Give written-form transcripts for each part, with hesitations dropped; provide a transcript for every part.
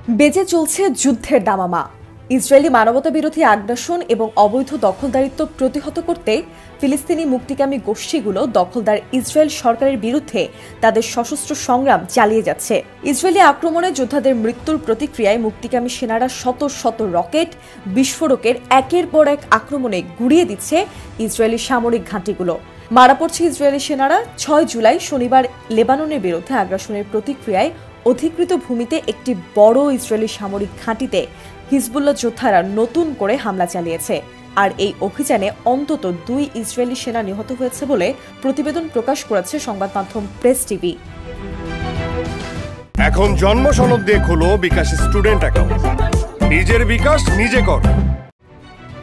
বেজে চলছে যুদ্ধের দামামা। ইসরায়েলি মানবতা বিরোধী আগ্রাসন এবং অবৈধ দখলদারিত্ব প্রতিহত করতে ফিলিস্তিনি মুক্তিকামী গোষ্ঠীগুলো দখলদার ইসরায়েল সরকারের বিরুদ্ধে তাদের সশস্ত্র সংগ্রাম চালিয়ে যাচ্ছে। ইসরায়েলি আক্রমণে যোদ্ধাদের মৃত্যুর প্রতিক্রিয়ায় মুক্তিকামী সেনারা শত শত রকেট বিস্ফোরকের একের পর এক আক্রমণে গুড়িয়ে দিচ্ছে ইসরায়েলি সামরিক ঘাঁটিগুলো। মারা পড়ছে ইসরায়েলি সেনারা। ৬ জুলাই শনিবার লেবাননের বিরুদ্ধে আগ্রাসনের প্রতিক্রিয়ায় অধিকৃত ভূমিতে একটি বড় ইসরায়েলি সামরিক ঘাঁটিতে হিজবুল্লাহ যোদ্ধারা নতুন করে হামলা চালিয়েছে। আর এই অভিযানে অন্তত 2 ইসরায়েলি সেনা নিহত হয়েছে বলে প্রতিবেদন প্রকাশ করেছে সংবাদ মাধ্যম প্রেস টিভি। এখন জন্ম সনদ দিয়ে খোলো বিকাশ স্টুডেন্ট অ্যাকাউন্ট। নিজের বিকাশ নিজে কর।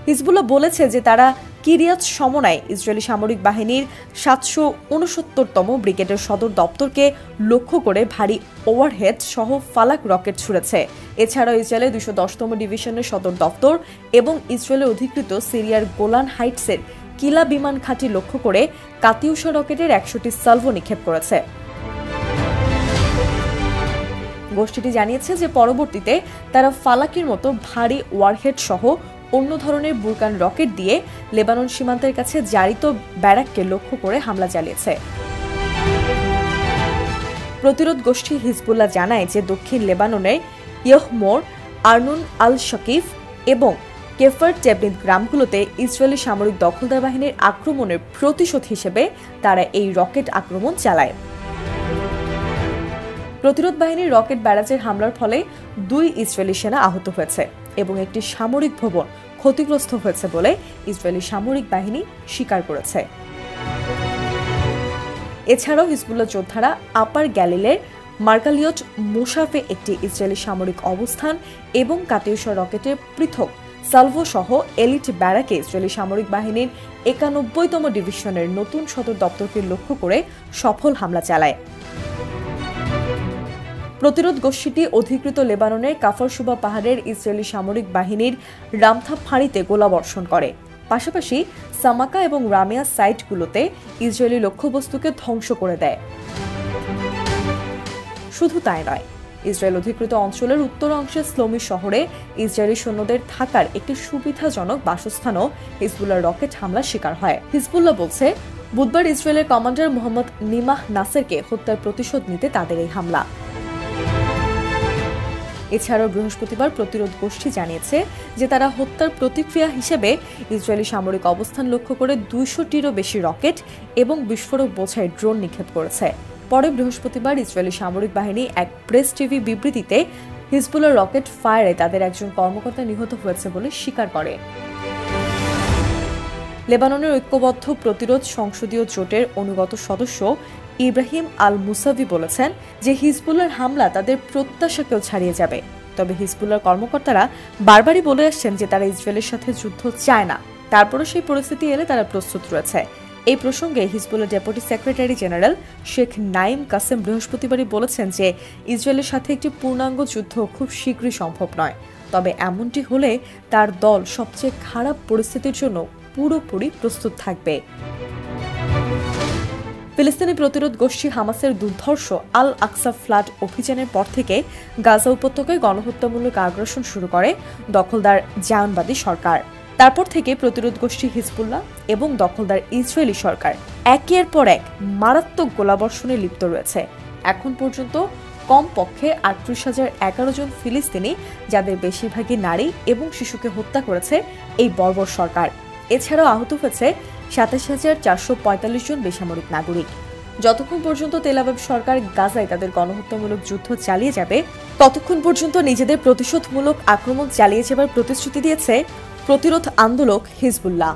হিজবুল্লাহ বলেছে যে তারা কিরিয়াত শমনায় ইসরায়েলি সামরিক বাহিনীর ৭৬৯তম ব্রিগেডের সদর দপ্তরকে লক্ষ্য করে ভারী ওভারহেড সহ ফালাক রকেট ছুড়েছে। এছাড়াও ইসরায়েলের ২১০তম ডিভিশনের সদর দপ্তর এবং ইসরায়েলের অধিকৃত সিরিয়ার গোলান হাইটসের কিলা বিমান ঘাঁটি লক্ষ্য করে কাতিউশা রকেটের ১০০টি সালভো নিক্ষেপ করেছে। গোষ্ঠীটি জানিয়েছে যে পরবর্তীতে তারা ফালাকের মতো ভারী ওয়ারহেড সহ অন্য ধরনের বুরকান রকেট দিয়ে লেবানন সীমান্তের কাছে জারিত ব্যারাককে লক্ষ্য করে হামলা চালিয়েছে। প্রতিরোধ গোষ্ঠী হিজবুল্লাহ জানায় যে দক্ষিণ লেবাননের ইয়হমোর, আরনুন আল শাকিফ এবং কেফার টেবনিত গ্রামগুলোতে ইসরায়েলি সামরিক দখলদার বাহিনীর আক্রমণের প্রতিশোধ হিসেবে তারা এই রকেট আক্রমণ চালায়। প্রতিরোধ বাহিনীর রকেট ব্যারাজের হামলার ফলে 2 ইসরায়েলি সেনা আহত হয়েছে এবং একটি সামরিক ভবন ক্ষতিগ্রস্ত হয়েছে বলে ইসরায়েলি সামরিক বাহিনী স্বীকার করেছে। এছাড়াও হিজবুল্লাহ যোদ্ধারা আপার গ্যালিলের মার্কালিয়ট মোশাফে একটি ইসরায়েলি সামরিক অবস্থান এবং কাতিউশা রকেটের পৃথক সালভো সহ এলিট ব্যারাকে ইসরায়েলি সামরিক বাহিনীর ৯১তম ডিভিশনের নতুন সদর দপ্তরকে লক্ষ্য করে সফল হামলা চালায়। প্রতিরোধ গোষ্ঠীটি অধিকৃত লেবাননের কাফরসুবা পাহাড়ের ইসরায়েলি সামরিক বাহিনীর রামথা ফাঁড়িতে গোলাবর্ষণ করে। পাশাপাশি সামাকা এবং রামিয়া সাইটগুলোতে ইসরায়েলি লক্ষ্যবস্তুকে ধ্বংস করে দেয়। শুধু তাই নয়, ইসরায়েল অধিকৃত অঞ্চলের উত্তর অংশে স্লোমি শহরে ইসরায়েলি সৈন্যদের থাকার একটি সুবিধাজনক বাসস্থানও হিজবুল্লাহর রকেট হামলার শিকার হয়। হিজবুল্লাহ বলছে বুধবার ইসরায়েলের কমান্ডার মোহাম্মদ নিমাহ নাসেরকে হত্যার প্রতিশোধ নিতে তাদের এই হামলা। এছাড়াও বৃহস্পতিবার প্রতিরোধ গোষ্ঠী জানিয়েছে যে তারা হত্যার প্রতিক্রিয়া হিসেবে ইসরায়েলি সামরিক অবস্থান লক্ষ্য করে ২০০টিরও বেশি রকেট এবং বিস্ফোরক বোঝাই ড্রোন নিক্ষেপ করেছে। পরে বৃহস্পতিবার ইসরায়েলি সামরিক বাহিনী এক প্রেস টিভি বিবৃতিতে হিজবুল্লাহ রকেট ফায়ারে তাদের একজন কর্মকর্তা নিহত হয়েছে বলে স্বীকার করে। লেবাননের ঐক্যবদ্ধ প্রতিরোধ সংসদীয় জোটের অনুগত সদস্য ইব্রাহিম আল মুসাভি বলেছেন যে হিজবুল্লাহর হামলা তাদের প্রত্যাশাকেও ছাড়িয়ে যাবে। তবে হিজবুল্লাহর কর্মকর্তারা বারবারই বলে আসছেন যে তারা ইসরায়েলের সাথে যুদ্ধ চায় না। তারপরও সেই পরিস্থিতি এলে তারা প্রস্তুত রয়েছে। এই প্রসঙ্গে Hezbollah deputy secretary general Sheikh Naim Qassem বৃহস্পতিবারই বলেছেন যে ইসরায়েলের সাথে একটি পূর্ণাঙ্গ যুদ্ধ খুব শীঘ্রই সম্ভব নয়। তবে এমনটি হলে তার দল সবচেয়ে খারাপ পরিস্থিতির জন্য পুরোপুরি প্রস্তুত থাকবে। ফিলিস্তিনি প্রতিরোধ গোষ্ঠী হামাসের দুর্ধর্ষ আল আকসা ফ্লাড অভিযানের পর থেকে গাজা উপত্যকায় গণহত্যামূলক আগ্রাসন শুরু করে দখলদার জায়নবাদী সরকার। তারপর থেকে প্রতিরোধ গোষ্ঠী হিজবুল্লাহ এবং দখলদার ইসরায়েলি সরকার একের পর এক মারাত্মক গোলাবর্ষণে লিপ্ত রয়েছে। এখন পর্যন্ত কমপক্ষে ৩৮,০১১ জন ফিলিস্তিনি, যাদের বেশিরভাগই নারী এবং শিশুকে হত্যা করেছে এই বর্বর সরকার। এছাড়াও আহত হয়েছে ২৭,৪৪৫ জন বেসামরিক নাগরিক। যতক্ষণ পর্যন্ত তেল আবিব সরকার গাজায় তাদের গণহত্যামূলক যুদ্ধ চালিয়ে যাবে, ততক্ষণ পর্যন্ত নিজেদের প্রতিশোধমূলক আক্রমণ চালিয়ে যাবার প্রতিশ্রুতি দিয়েছে প্রতিরোধ আন্দোলক হিজবুল্লাহ।